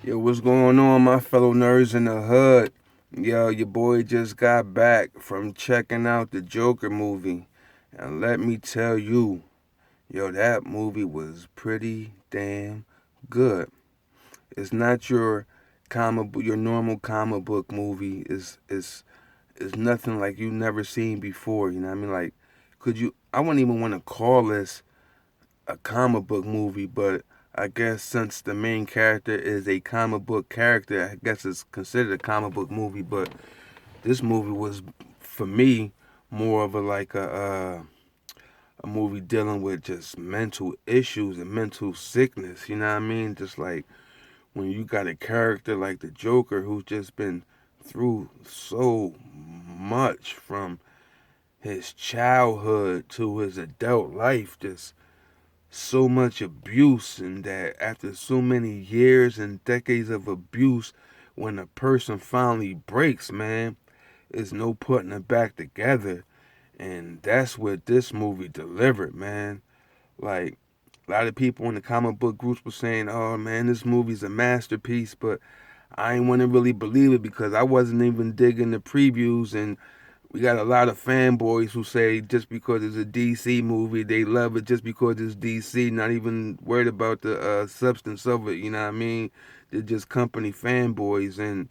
Yo, what's going on, my fellow nerds in the hood? Yo, your boy just got back from checking out the Joker movie. And let me tell you, yo, that movie was pretty damn good. It's not your your normal comic book movie. It's nothing like you never seen before. You know what I mean? Like, I wouldn't even want to call this a comic book movie, but I guess since the main character is a comic book character, I guess it's considered a comic book movie. But this movie was, for me, more of a movie dealing with just mental issues and mental sickness. You know what I mean? Just like when you got a character like the Joker who's just been through so much from his childhood to his adult life, just so much abuse, and that after so many years and decades of abuse, when a person finally breaks, man, there's no putting it back together. And that's what this movie delivered, man. Like, a lot of people in the comic book groups were saying, oh man, this movie's a masterpiece, but I ain't want to really believe it because I wasn't even digging the previews, and we got a lot of fanboys who say just because it's a DC movie, they love it just because it's DC, not even worried about the substance of it. You know what I mean? They're just company fanboys, and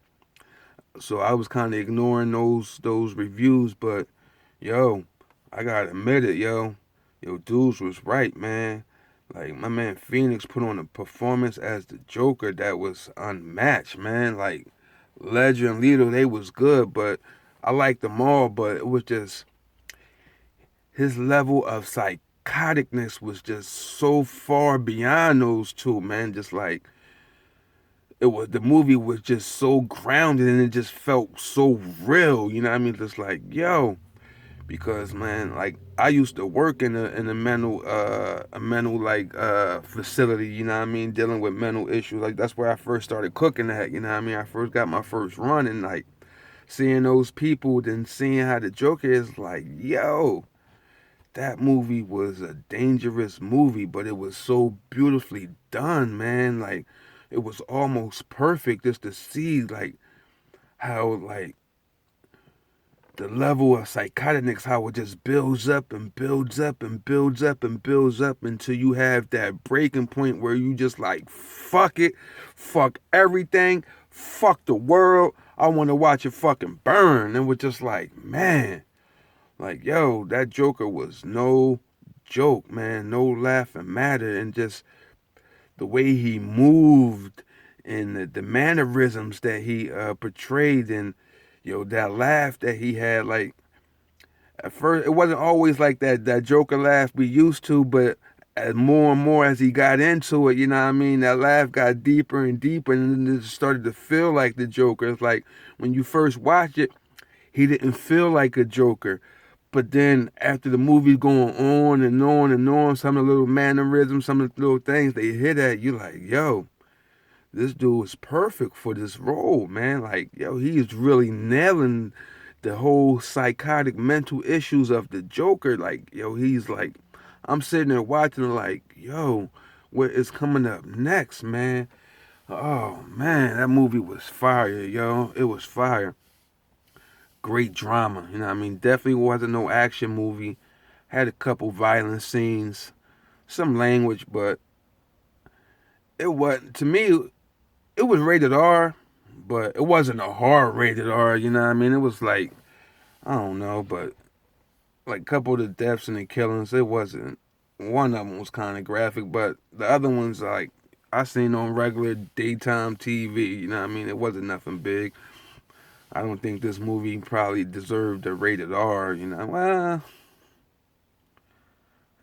so I was kind of ignoring those reviews. But yo, I gotta admit it, yo, dudes was right, man. Like my man Phoenix put on a performance as the Joker that was unmatched, man. Like Ledger and Leto, they was good, but I liked them all, but it was just his level of psychoticness was just so far beyond those two, man. Just like it was, the movie was just so grounded and it just felt so real. You know what I mean? Just like yo, because man, like I used to work in a mental like facility. You know what I mean? Dealing with mental issues. Like that's where I first started cooking at. You know what I mean? I first got my first run, and like seeing those people, then seeing how the Joker is, like yo, that movie was a dangerous movie, but it was so beautifully done, man. Like it was almost perfect just to see like how like the level of psychotics, how it just builds up and builds up and builds up and builds up until you have that breaking point where you just like fuck it, fuck everything, fuck the world. I want to watch it fucking burn. And we're just like, man, like, yo, that Joker was no joke, man. No laughing matter. And just the way he moved and the mannerisms that he portrayed, and, yo, that laugh that he had. Like, at first, it wasn't always like that Joker laugh we used to, but as more and more as he got into it, you know what I mean? That laugh got deeper and deeper, and then it started to feel like the Joker. It's like when you first watch it, he didn't feel like a Joker. But then after the movie going on and on and on, some of the little mannerisms, some of the little things they hit at you, like, yo, this dude is perfect for this role, man. Like, yo, he is really nailing the whole psychotic mental issues of the Joker. Like, yo, he's like, I'm sitting there watching, like, yo, what is coming up next, man? Oh man, that movie was fire, yo. It was fire. Great drama, you know what I mean? Definitely wasn't no action movie. Had a couple violent scenes, some language, but it wasn't, to me, it was rated R, but it wasn't a hard rated R, you know what I mean? It was like, I don't know, but like a couple of the deaths and the killings, it wasn't, one of them was kind of graphic, but the other ones, like, I seen on regular daytime TV, you know what I mean? It wasn't nothing big. I don't think this movie probably deserved a rated R, you know? Well,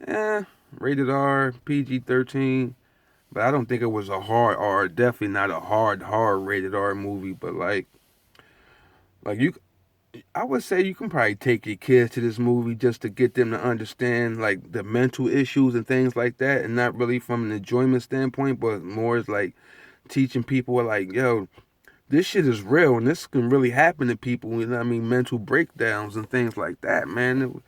yeah, rated R, PG 13. But I don't think it was a hard R. Definitely not a hard rated R movie. But like you, I would say you can probably take your kids to this movie just to get them to understand like the mental issues and things like that, and not really from an enjoyment standpoint, but more as like teaching people like, yo, this shit is real and this can really happen to people. You know what I mean? Mental breakdowns and things like that, man.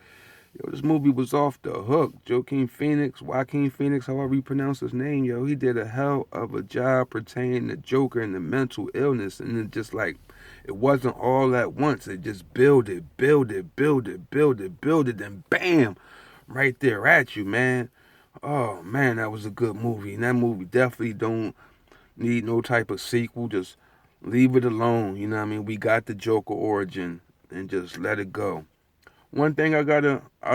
Yo, this movie was off the hook. Joaquin Phoenix, however you pronounce his name, yo, he did a hell of a job pertaining to Joker and the mental illness. And it just like, it wasn't all at once. It just build it, and bam, right there at you, man. Oh, man, that was a good movie. And that movie definitely don't need no type of sequel. Just leave it alone. You know what I mean? We got the Joker origin and just let it go. One thing I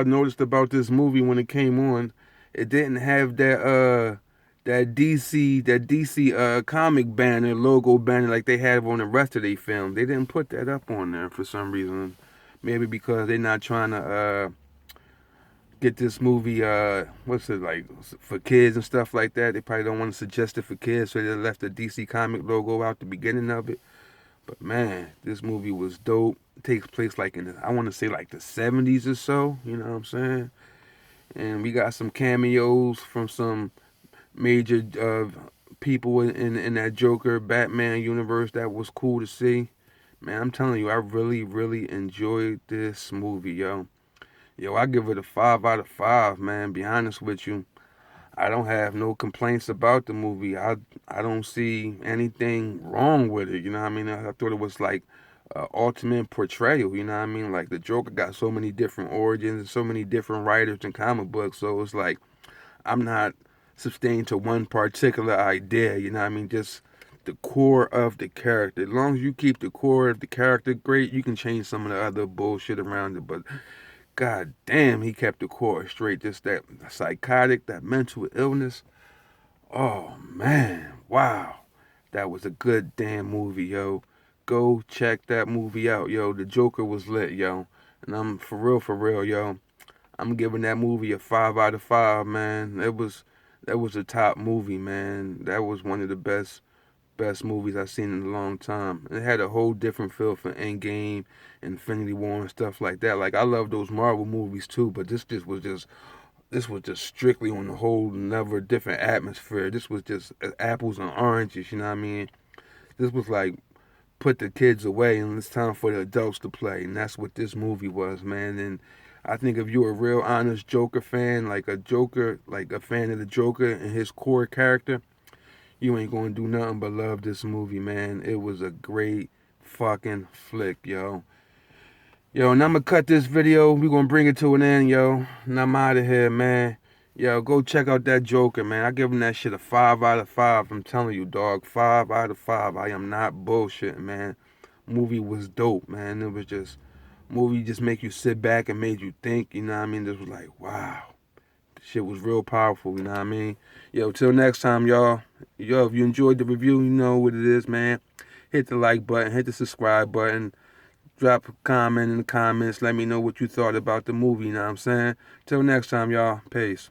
noticed about this movie when it came on, it didn't have that DC comic banner logo banner like they have on the rest of their film. They didn't put that up on there for some reason. Maybe because they're not trying to get this movie what's it like for kids and stuff like that. They probably don't want to suggest it for kids, so they left the DC comic logo out the beginning of it. But man, this movie was dope. It takes place like in I want to say like the 70s or so. You know what I'm saying? And we got some cameos from some major people in that Joker Batman universe that was cool to see. Man, I'm telling you, I really enjoyed this movie, yo. Yo, I give it a 5 out of 5, man. Be honest with you, I don't have no complaints about the movie. I don't see anything wrong with it. You know what I mean? I thought it was like ultimate portrayal. You know what I mean? Like the Joker got so many different origins and so many different writers and comic books. So it's like I'm not sustained to one particular idea. You know what I mean? Just the core of the character. As long as you keep the core of the character great, you can change some of the other bullshit around it. But god damn, he kept the core straight. Just that psychotic, that mental illness. Oh man, wow. That was a good damn movie, yo. Go check that movie out, yo. The Joker was lit, yo. And I'm for real, yo. I'm giving that movie a 5 out of 5, man. That was a top movie, man. That was one of the best movies I've seen in a long time. It had a whole different feel for Endgame, Infinity War, and stuff like that. Like I love those Marvel movies too, but this was just strictly on a whole another different atmosphere. This was just apples and oranges. You know what I mean? This was like put the kids away and it's time for the adults to play, and that's what this movie was, man. And I think if you're a real honest Joker fan, like a fan of the Joker and his core character, you ain't gonna do nothing but love this movie, man. It was a great fucking flick, yo. Yo, and I'm gonna cut this video. We gonna bring it to an end, yo. And I'm out of here, man. Yo, go check out that Joker, man. I give him that shit a 5 out of 5. I'm telling you, dog. 5 out of 5. I am not bullshitting, man. Movie was dope, man. It was just movie just make you sit back and made you think, you know what I mean? This was like, wow. Shit was real powerful, you know what I mean? Yo, till next time, y'all. Yo, if you enjoyed the review, you know what it is, man. Hit the like button, hit the subscribe button, drop a comment in the comments, let me know what you thought about the movie, you know what I'm saying? Till next time, y'all. Peace.